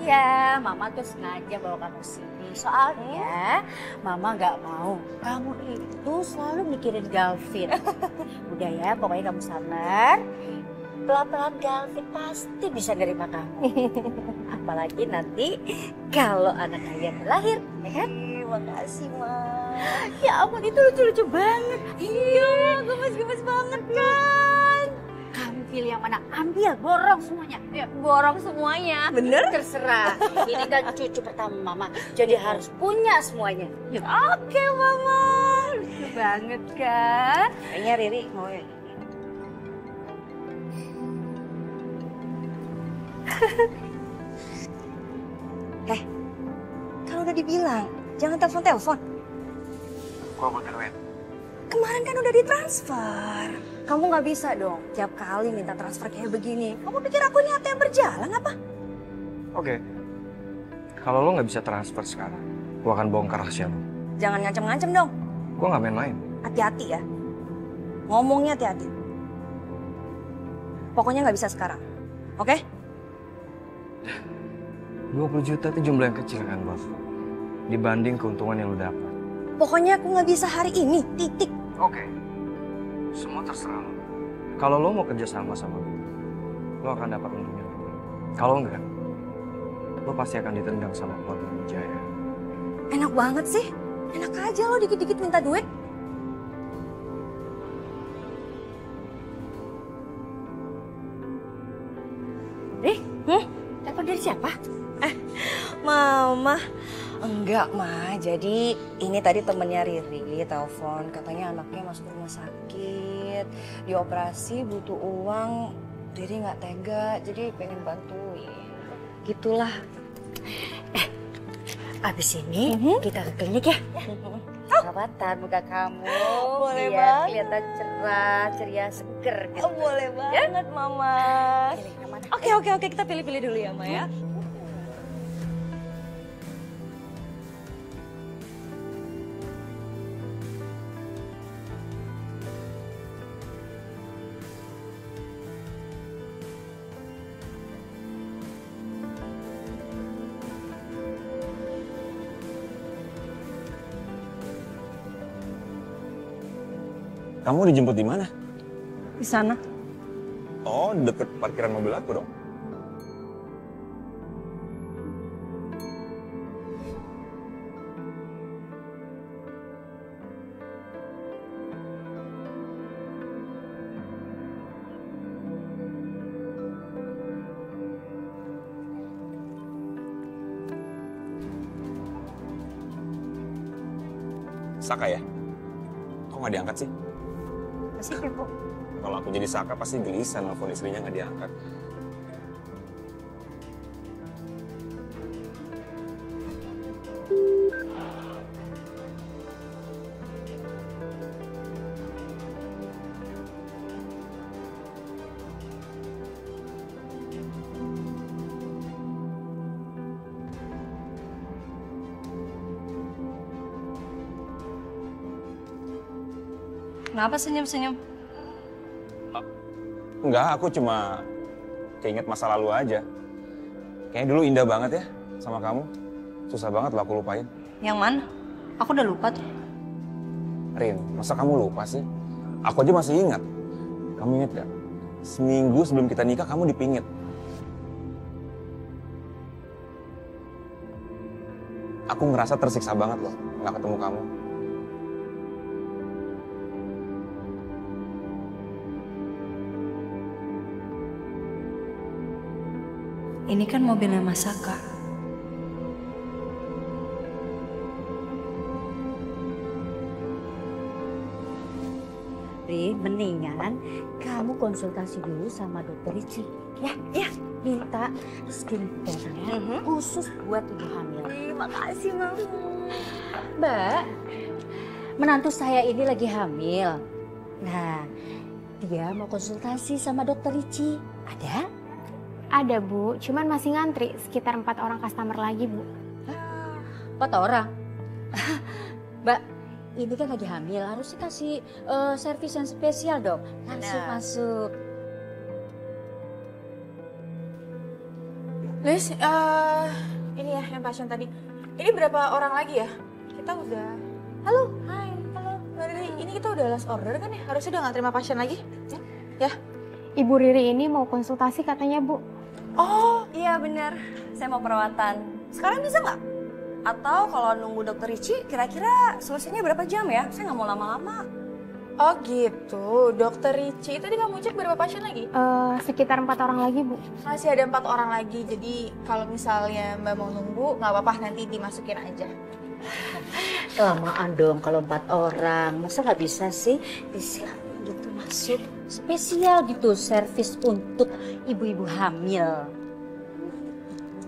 Iya, Mama tuh sengaja bawa kamu sini. Soalnya Mama nggak mau kamu itu selalu mikirin Galvin. Udah ya, pokoknya kamu sabar. Pelan-pelan Galvin pasti bisa nerima kamu. Apalagi nanti kalau anak kalian lahir, ya kan? Makasih, Ma. Ya ampun, itu lucu-lucu banget. Iya, gemes-gemes banget kan. Kamu pilih yang mana? Ambil, borong semuanya. Ya, borong semuanya. Bener? Terserah. Ini kan cucu pertama Mama, jadi harus punya semuanya. Yuk. Oke, Mama. Lucu banget kan? Kayaknya Riri mau ya. Kan udah dibilang, jangan telepon-telepon. Gua mau teruin. Kemarin kan udah ditransfer. Kamu nggak bisa dong tiap kali minta transfer kayak begini. Kamu pikir aku ini ATM berjalan apa? Oke. Kalau lo nggak bisa transfer sekarang, gua akan bongkar rahasia lo. Jangan ngancem-ngancem dong. Gua nggak main-main. Hati-hati ya. Ngomongnya hati-hati. Pokoknya nggak bisa sekarang. Oke? 20 juta itu jumlah yang kecil kan, Bos? Dibanding keuntungan yang lo dapat. Pokoknya aku nggak bisa hari ini. Titik. Oke. Semua terserah lo. Kalau lo mau kerja sama gue, lo akan dapat untungnya. Kalau enggak, lo pasti akan ditendang sama keluarga Wijaya. Enak banget sih. Enak aja lo dikit-dikit minta duit. Telepon dari siapa? Mama. Enggak, Ma. Jadi ini tadi temennya Riri telepon. Katanya anaknya masuk rumah sakit. Dioperasi butuh uang. Riri nggak tega. Jadi pengen bantuin. Gitulah. Abis ini kita ke klinik ya. Perawatan muka kamu. Boleh biar banget. kelihatan cerah, ceria, seger gitu. Boleh banget, Mama. Pilih yang mana? Oke. Kita pilih-pilih dulu ya, Ma ya. Kamu dijemput di mana? Di sana. Oh, deket parkiran mobil aku dong. Saka ya? Kok nggak diangkat sih? Masih kepo. Kalau aku jadi Saka pasti gelisah nelfon istrinya nggak diangkat. Kenapa senyum-senyum? Enggak, aku cuma keinget masa lalu aja. Kayaknya dulu indah banget ya sama kamu. Susah banget lah aku lupain. Yang mana? Aku udah lupa tuh. Rin, masa kamu lupa sih? Aku aja masih ingat. Kamu ingat gak? Seminggu sebelum kita nikah kamu dipingit. Aku ngerasa tersiksa banget loh nggak ketemu kamu. Ini kan mobilnya Mas Saka. Ri, mendingan kamu konsultasi dulu sama dokter Ricci. Ya. Minta skincare khusus buat ibu hamil. Makasih, Mama. Mbak, menantu saya ini lagi hamil. Nah, dia mau konsultasi sama dokter Ricci. Ada? Ada, Bu. Cuman masih ngantri sekitar 4 orang customer lagi, Bu. 4 orang? Mbak, ini kan lagi hamil. Harus dikasih servis yang spesial dong. Masuk. Liz, ini ya yang pasien tadi. Ini berapa orang lagi ya? Kita udah... Halo, hai, halo. Mbak Riri, ini kita udah last order kan ya? Harusnya udah gak terima pasien lagi? Ya? Ibu Riri ini mau konsultasi katanya, Bu. Oh iya bener, saya mau perawatan. Sekarang bisa nggak? Atau kalau nunggu dokter Ricci, kira-kira selesainya berapa jam ya? Saya nggak mau lama-lama. Oh gitu, dokter Ricci. Tadi kamu cek berapa pasien lagi? Sekitar 4 orang lagi, Bu. Masih ada 4 orang lagi, jadi kalau misalnya Mbak mau nunggu, nggak apa-apa, nanti dimasukin aja. Kelamaan dong kalau 4 orang. Masa nggak bisa sih disiapin gitu masuk? Spesial gitu, servis untuk ibu-ibu hamil.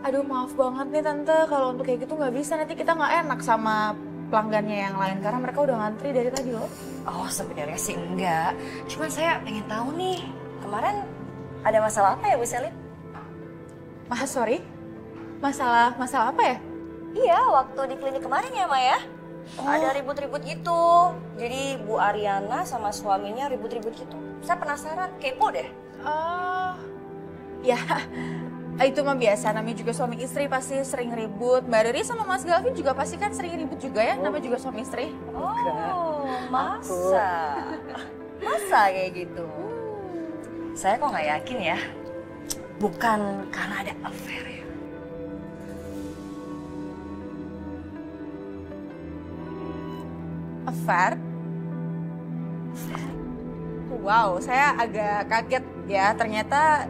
Aduh maaf banget nih Tante, kalau untuk kayak gitu nggak bisa. Nanti kita nggak enak sama pelanggannya yang lain, karena mereka udah ngantri dari tadi loh. Oh sebenarnya sih enggak, cuman saya pengen tahu nih, kemarin ada masalah apa ya Bu Selin? Sorry, masalah apa ya? Iya, waktu di klinik kemarin ya Maya. Ada ribut-ribut gitu. Jadi Bu Ariana sama suaminya ribut-ribut gitu. Saya penasaran, kepo deh. Ya itu mah biasa, namanya juga suami istri pasti sering ribut. Mbak Riri sama Mas Galvin juga pasti kan sering ribut juga ya, namanya juga suami istri. Oh, masa? Masa kayak gitu? Saya kok nggak yakin ya. Bukan karena ada affair ya. Affair? Wow, saya agak kaget ya. Ternyata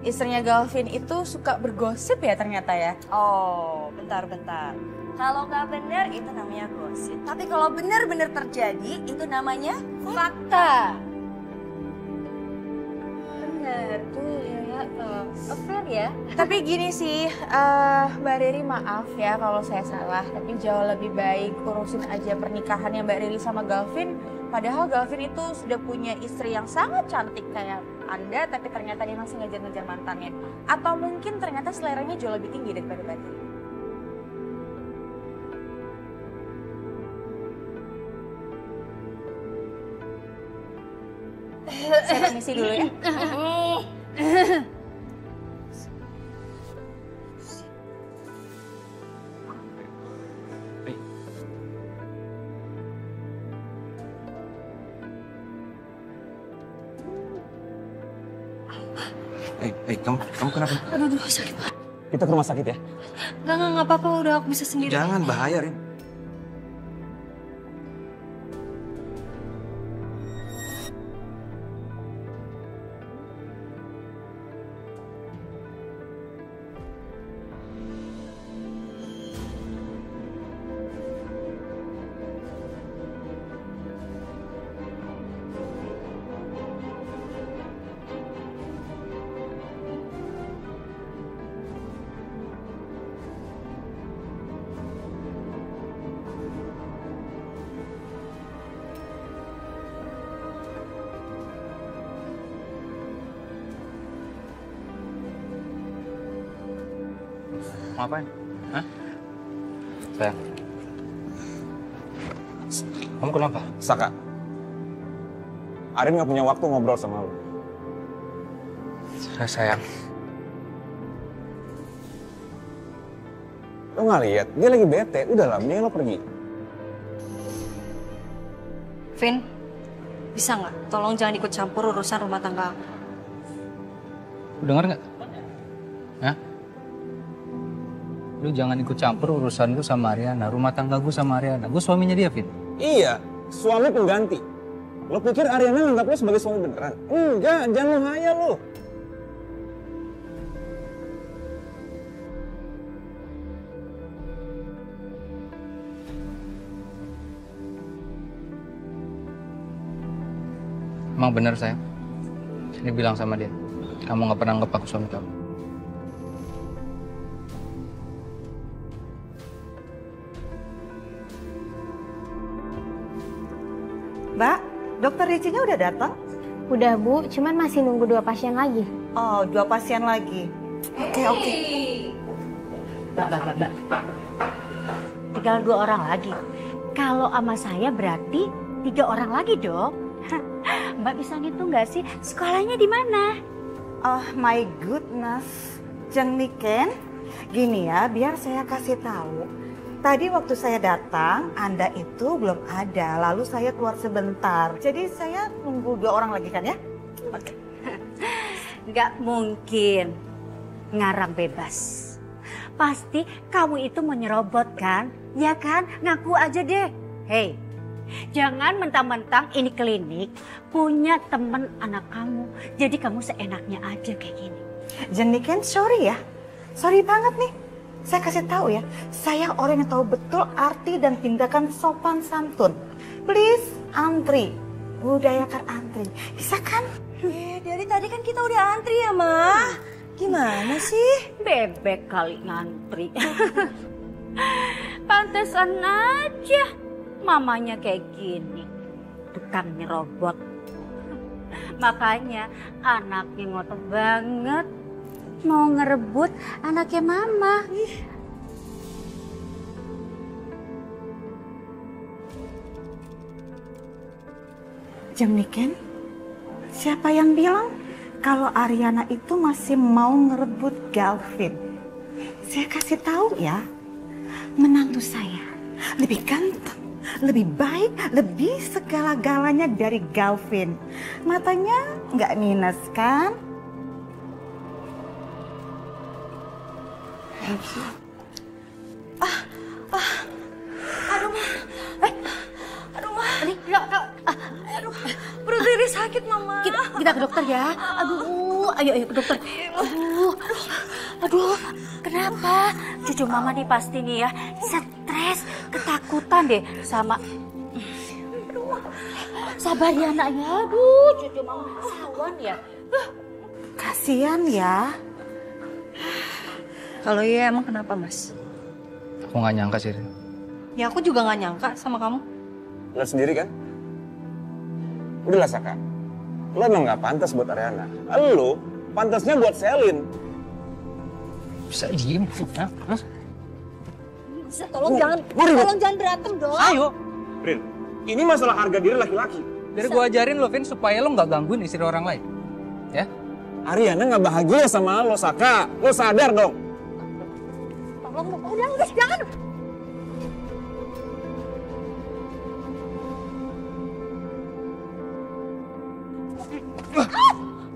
istrinya Galvin itu suka bergosip ya ternyata ya. Oh, bentar-bentar. Kalau nggak benar itu namanya gosip. Tapi kalau benar-benar terjadi itu namanya fakta. Bener tuh ya, affair ya. Tapi gini sih, Mbak Riri maaf ya kalau saya salah. Tapi jauh lebih baik urusin aja pernikahannya Mbak Riri sama Galvin. Padahal Galvin itu sudah punya istri yang sangat cantik kayak Anda, tapi ternyata dia masih ngejar-ngejar mantannya. Atau mungkin ternyata seleranya jauh lebih tinggi daripada Mbak Riri. Saya permisi dulu ya. Kamu kenapa? Aduh, sakit banget. Kita ke rumah sakit ya? Enggak apa-apa, udah aku bisa sendiri. Jangan, bahaya, Rin. Mau ngapain? Hah? Sayang. Kamu kenapa? Saka, Arin nggak punya waktu ngobrol sama lo. Sayang. Lo nggak lihat? Dia lagi bete. Udah lah, mending lo pergi. Vin, bisa nggak? Tolong jangan ikut campur urusan rumah tangga aku. Dengar nggak? Hah? Lu jangan ikut campur urusan gue sama Ariana, rumah tangga gue sama Ariana. Gue suaminya dia, Vin. Iya, suami pengganti. Lo pikir Ariana nganggap lo sebagai suami beneran? Enggak, jangan lo hayal lo. Emang bener, sayang. Ini bilang sama dia. Kamu nggak pernah anggap aku suami kamu. Mbak, dokter Riccinya udah datang? Udah, Bu. Cuman masih nunggu 2 pasien lagi. Oh, 2 pasien lagi. Oke. Mbak. Tinggal 2 orang lagi. Kalau sama saya berarti 3 orang lagi dong. Mbak bisa ngitung nggak sih sekolahnya di mana? Oh my goodness. Jeng Niken, gini ya, biar saya kasih tahu. Tadi waktu saya datang, Anda itu belum ada, lalu saya keluar sebentar. Jadi saya tunggu 2 orang lagi kan ya? Oke. Nggak mungkin ngarang bebas. Pasti kamu itu menyerobot kan? Ya kan? Ngaku aja deh. Hei, jangan mentang-mentang ini klinik punya temen anak kamu. Jadi kamu seenaknya aja kayak gini. Jeng Niken, sorry ya. Sorry banget nih. Saya kasih tahu ya, saya orang yang tahu betul arti dan tindakan sopan santun. Please, antri. Budayakan antri. Bisa kan? Dari tadi kan kita udah antri ya, Ma. Gimana sih? Bebek kali ngantri. Pantesan aja mamanya kayak gini. Tukang nyerobot. Makanya anaknya ngotot banget. Mau ngerebut anaknya mama. Jeng Niken, siapa yang bilang kalau Ariana itu masih mau ngerebut Galvin? Saya kasih tahu ya, menantu saya lebih ganteng, lebih baik, lebih segala-galanya dari Galvin. Matanya nggak minus kan? Aduh, Ma. Aduh, Ma. Aduh, perut Riri sakit, Mama. Kita ke dokter ya. Aduh, ayo ke dokter. Aduh, kenapa? Cucu mama nih pasti nih ya stres, ketakutan deh sama. Sabar ya anaknya. Aduh, cucu mama sawan ya. Kasian ya. Kalau iya emang kenapa, Mas? Aku nggak nyangka sih, Rin. Ya aku juga nggak nyangka sama kamu. Lihat sendiri kan? Udahlah Saka, lo emang nggak pantas buat Ariana. Lo pantasnya buat Selin. Bisa diem? Hah? Tolong jangan berantem dong. Ayo, Rin, ini masalah harga diri laki-laki. biar gue ajarin lo, Vin, supaya lo nggak gangguin istri orang lain. Ya? Ariana nggak bahagia sama lo, Saka. Lo sadar dong. Tolong, udah, jangan.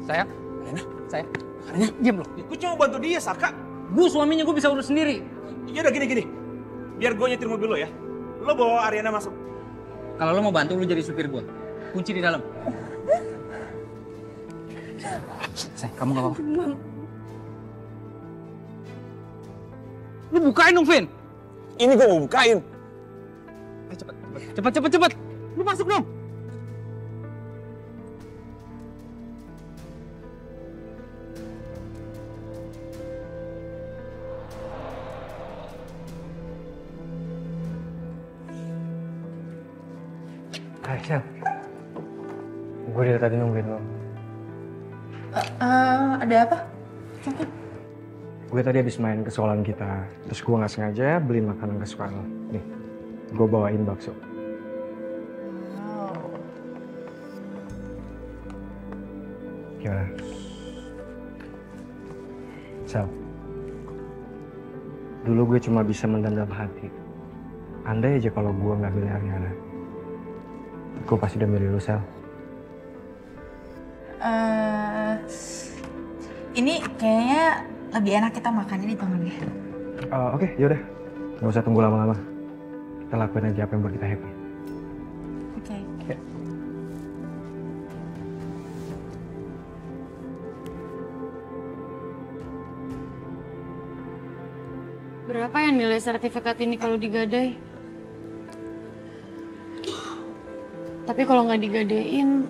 Sayang, Ariana, sayang, Ariana, diam lo. gue cuma bantu dia, Saka. Gue suaminya, gue bisa urus sendiri. Ya udah gini. Biar gue nyetir mobil lo ya. Lo bawa Ariana masuk. Kalau lo mau bantu, lo jadi supir gue. Kunci di dalam. Sayang, kamu gak apa-apa. Lu bukain dong, Vin. Ini gue mau bukain. Cepet. Lu masuk dong. Hai, Sel. Gue dari tadi nungguin lo. Ada apa? Gue tadi habis main ke sekolahan kita. Terus gue gak sengaja beli makanan kesukaan lo. Nih, gue bawain bakso. Gimana? Sel, dulu gue cuma bisa mendam hati. Andai aja kalau gue gak milih Ariana, gue pasti udah milih lu, Sel. Ini kayaknya lebih enak kita makan ini tangannya. Oke, yaudah. Gak usah tunggu lama-lama. Kita lakuin aja apa yang buat kita happy. Oke. Ya. Berapa ya nilai sertifikat ini kalau digadai? Tapi kalau nggak digadein,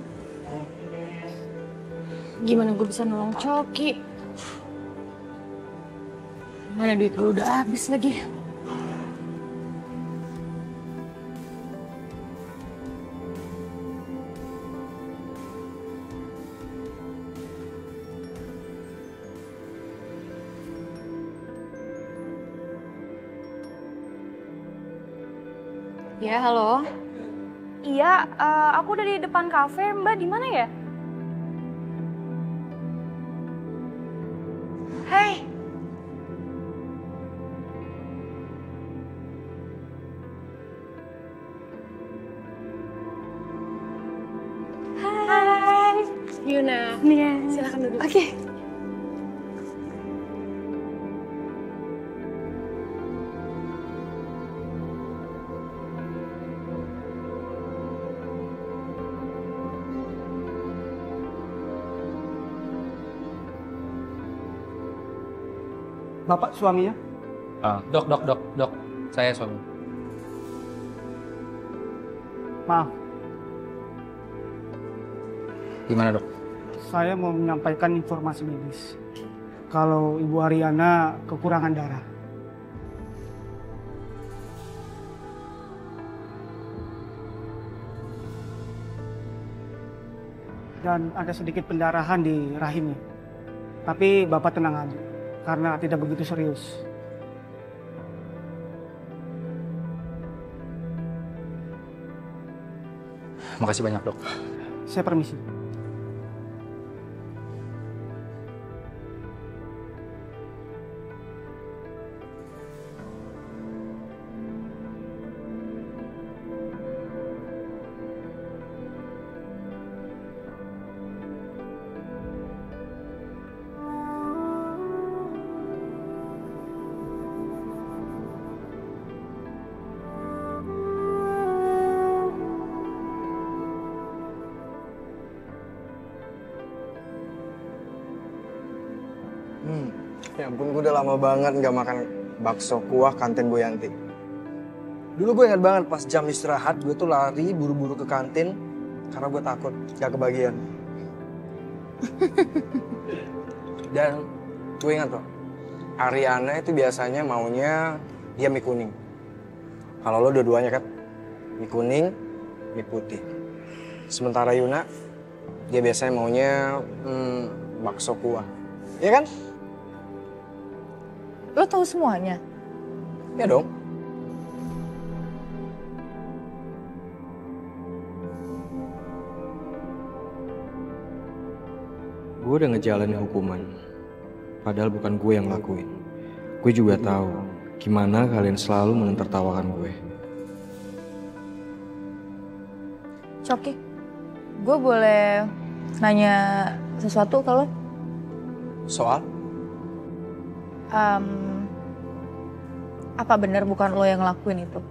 gimana gue bisa nolong Coki? Mana duit gue udah habis lagi. Ya, halo. Iya, aku udah di depan kafe. Mbak di mana ya? Hei, Yuna, Iya. silakan duduk. Oke. Bapak suaminya? Dok. Saya suami. Maaf, Gimana dok? saya mau menyampaikan informasi medis. Kalau Ibu Ariana kekurangan darah. Dan ada sedikit pendarahan di rahimnya. Tapi Bapak tenang aja, karena tidak begitu serius. Makasih banyak dok. Saya permisi. Ya ampun, gue udah lama banget nggak makan bakso kuah kantin Bu Yanti. Dulu gue ingat banget pas jam istirahat, gue tuh lari buru-buru ke kantin karena gue takut gak kebagian. Dan gue ingat loh, Ariana itu biasanya maunya dia mie kuning. Kalau lo dua-duanya kan, mie kuning, mie putih. Sementara Yuna, dia biasanya maunya bakso kuah. Iya kan? Lo tahu semuanya? Ya dong. Gue udah ngejalanin hukuman, padahal bukan gue yang lakuin. Gue juga tahu gimana kalian selalu menertawakan gue. Coki, gue boleh nanya sesuatu ke lo? Soal? Apa benar bukan lo yang ngelakuin itu?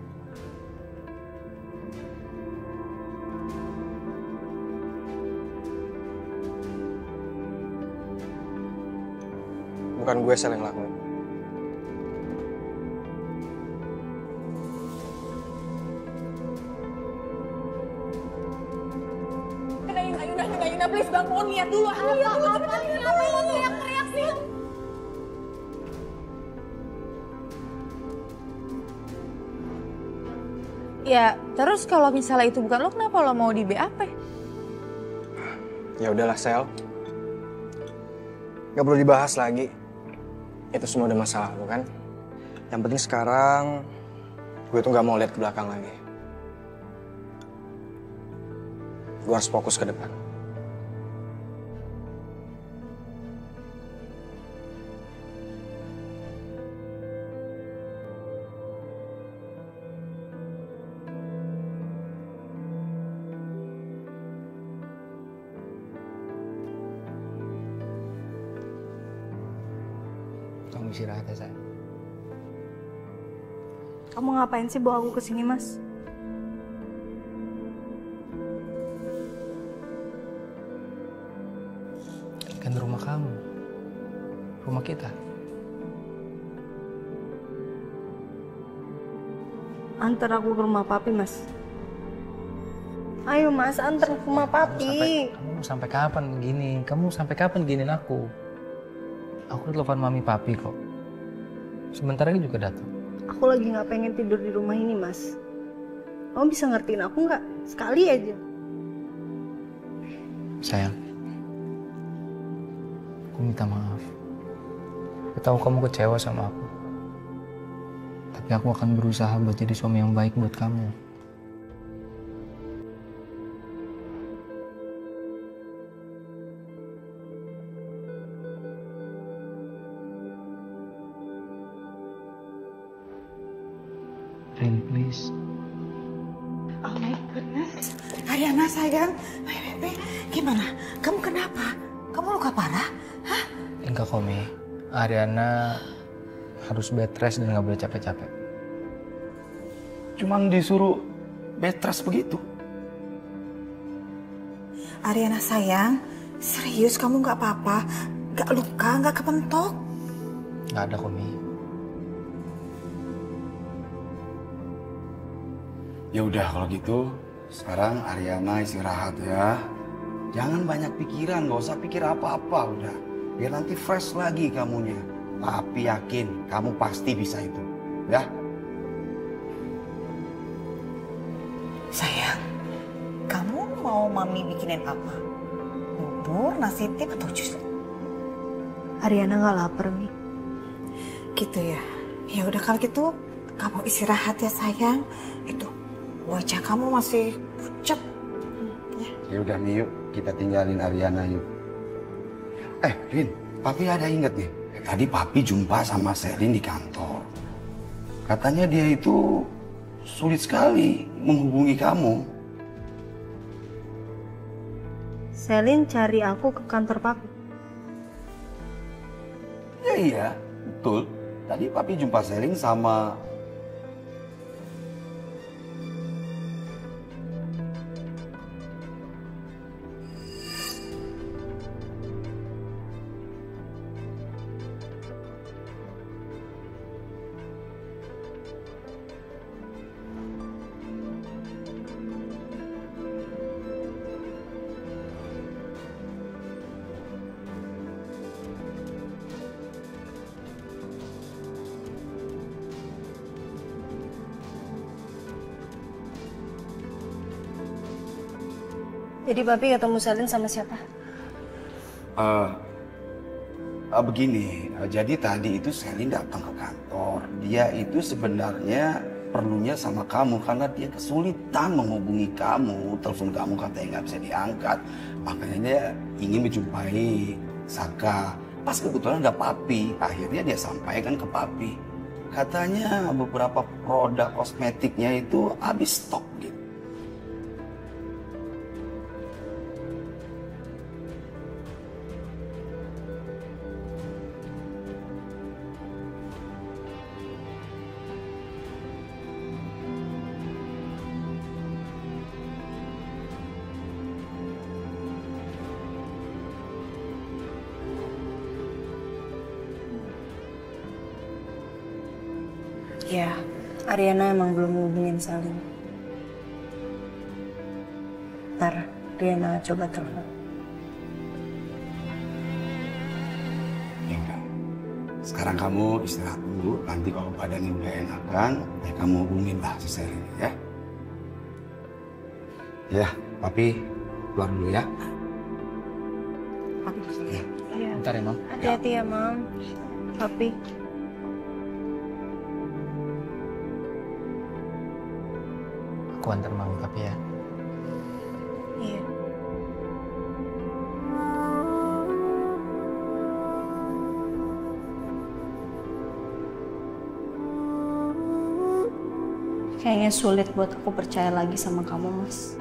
Bukan gue yang ngelakuin. Yuna, please bangun, lihat dulu. Lihat dulu, apa yang lo teriak-teriak sih? Ya, terus kalau misalnya itu bukan lo, kenapa lo mau di BAP? Ya udahlah, Sel. Gak perlu dibahas lagi. Itu semua udah masa lalu kan. Yang penting sekarang gue tuh gak mau lihat ke belakang lagi. Gue harus fokus ke depan. Kamu istirahat ya sayang. Kamu ngapain sih bawa aku kesini, Mas? Kan rumah kamu. Rumah kita. Antar aku ke rumah papi, Mas. Ayo, Mas, antar ke rumah papi. Kamu sampai kapan begini? Kamu sampai kapan giniin aku? Aku telepon mami papi kok. Sebentar lagi juga datang. Aku lagi nggak pengen tidur di rumah ini, Mas. Kamu bisa ngertiin aku nggak? Sekali aja. Sayang, aku minta maaf. Aku tahu kamu kecewa sama aku. Tapi aku akan berusaha buat jadi suami yang baik buat kamu. Rin, please. Oh my goodness. Ariana sayang, Bebe, gimana? Kamu kenapa? Kamu luka parah? Hah? Enggak kok, Mi. Ariana harus bed rest dan nggak boleh capek-capek. Cuman disuruh bed rest begitu. Ariana sayang, serius kamu nggak apa-apa? Nggak luka, nggak kepentok? Nggak ada kok, Mi. Ya udah kalau gitu, sekarang Ariana istirahat ya. Jangan banyak pikiran, nggak usah pikir apa-apa udah. Biar nanti fresh lagi kamunya. Tapi yakin, kamu pasti bisa itu, ya. Sayang, kamu mau mami bikinin apa? Bubur, nasi tim, atau jus? Ariana nggak lapar, Mi. Gitu ya. Ya udah kalau gitu, kamu istirahat ya sayang. Itu wajah kamu masih pucat. Ya udah Mi, yuk kita tinggalin Ariana yuk. Rin, Papi ada inget nih. Tadi Papi jumpa sama Selin di kantor. Katanya dia itu sulit sekali menghubungi kamu. Selin cari aku ke kantor Papi. Ya iya, betul. Tadi Papi jumpa Selin sama... Jadi Papi ketemu Selin sama siapa? Begini, jadi tadi itu Selin datang ke kantor. Dia itu sebenarnya perlunya sama kamu karena dia kesulitan menghubungi kamu. Telepon kamu katanya nggak bisa diangkat. Makanya dia ingin menjumpai Saka. Pas kebetulan ada Papi, akhirnya dia sampaikan ke Papi. Katanya beberapa produk kosmetiknya itu habis stok gitu. Ya, Ariana emang belum hubungin Selin. Ntar Ariana coba telepon. Ya udah. Sekarang kamu istirahat dulu. Nanti kalau badannya udah enakan, ya kamu hubungin lah si Selin ya. Ya, Papi keluar dulu ya. Papi Ya. Bentar ya, Mam. Hati-hati ya, Mam. Papi. Aku antar Mami Papi ya. Iya. Kayaknya sulit buat aku percaya lagi sama kamu, Mas.